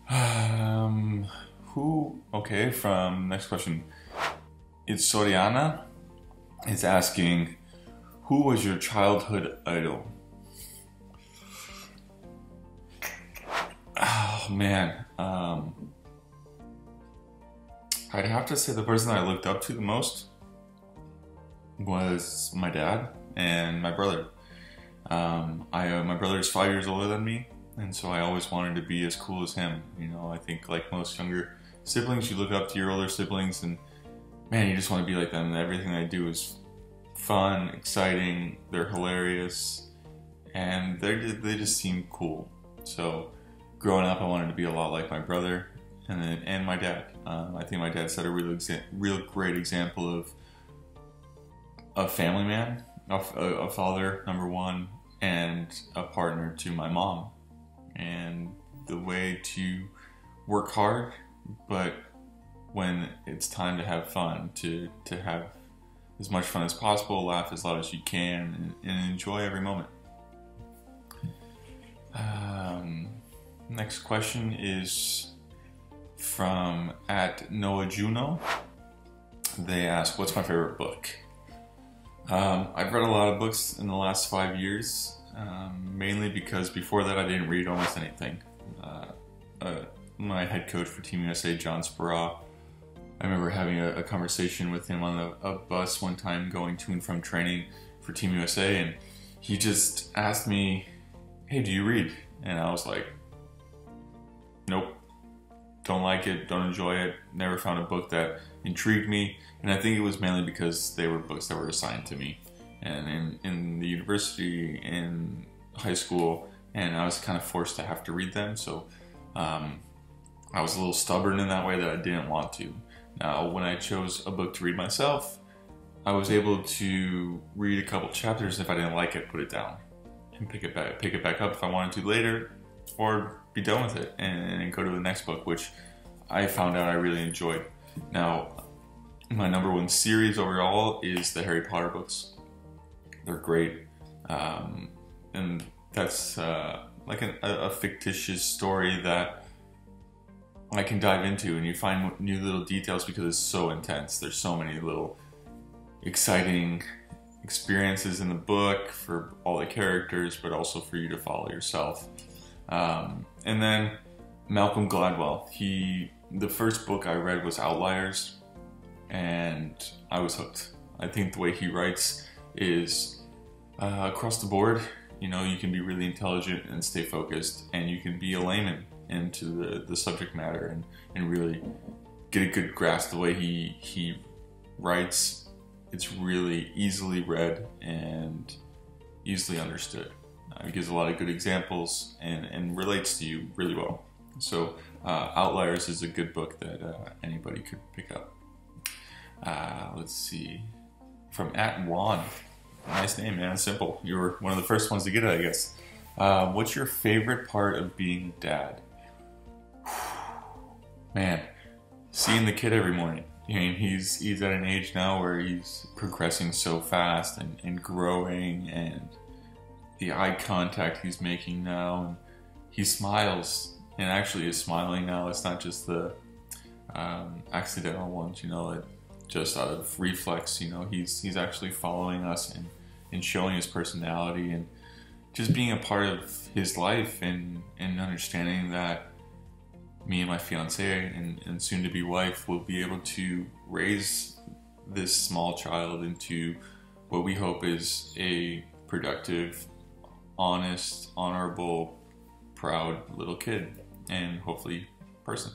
Um, who? Okay, from next question. It's Soriana. It's asking, who was your childhood idol? Oh man, I'd have to say the person I looked up to the most was my dad and my brother. My brother is 5 years older than me, and so I always wanted to be as cool as him. You know, I think like most younger siblings, you look up to your older siblings, and man, you just want to be like them. Everything they do is fun, exciting. They're hilarious, and they just seem cool. So, growing up, I wanted to be a lot like my brother and my dad. I think my dad set a real great example of a family man, a father, number one, and a partner to my mom. And the way to work hard, but when it's time to have fun, to have as much fun as possible, laugh as loud as you can, and enjoy every moment. Next question is from @NoahJuno. They ask, what's my favorite book? I've read a lot of books in the last 5 years, mainly because before that I didn't read almost anything. My head coach for Team USA, John Spera, I remember having a conversation with him on a bus one time going to and from training for Team USA, and he just asked me, hey, do you read? And I was like, nope, don't like it, don't enjoy it, never found a book that intrigued me. And I think it was mainly because they were books that were assigned to me. And in the university, in high school, and I was kind of forced to have to read them. So I was a little stubborn in that way that I didn't want to. Now, when I chose a book to read myself, I was able to read a couple chapters. If I didn't like it, put it down and pick it back up if I wanted to later, or be done with it and go to the next book, which I found out I really enjoyed. Now, my number one series overall is the Harry Potter books. They're great, and that's like a fictitious story that I can dive into, and you find new little details because it's so intense. There's so many little exciting experiences in the book for all the characters, but also for you to follow yourself. And then Malcolm Gladwell. The first book I read was Outliers, and I was hooked. I think the way he writes is across the board. You know, you can be really intelligent and stay focused, and you can be a layman into the subject matter and really get a good grasp. The way he writes, it's really easily read and easily understood. It gives a lot of good examples and relates to you really well. So Outliers is a good book that anybody could pick up. Let's see. From @Juan. Nice name, man. Simple. You were one of the first ones to get it, I guess. What's your favorite part of being a dad? Man, seeing the kid every morning. I mean, he's at an age now where he's progressing so fast and growing, and the eye contact he's making now, and he smiles, and actually is smiling now. It's not just the accidental ones, you know, just out of reflex. You know, he's actually following us and showing his personality, and just being a part of his life, and understanding that me and my fiance and soon-to-be wife will be able to raise this small child into what we hope is a productive, honest, honorable, proud little kid, and hopefully person.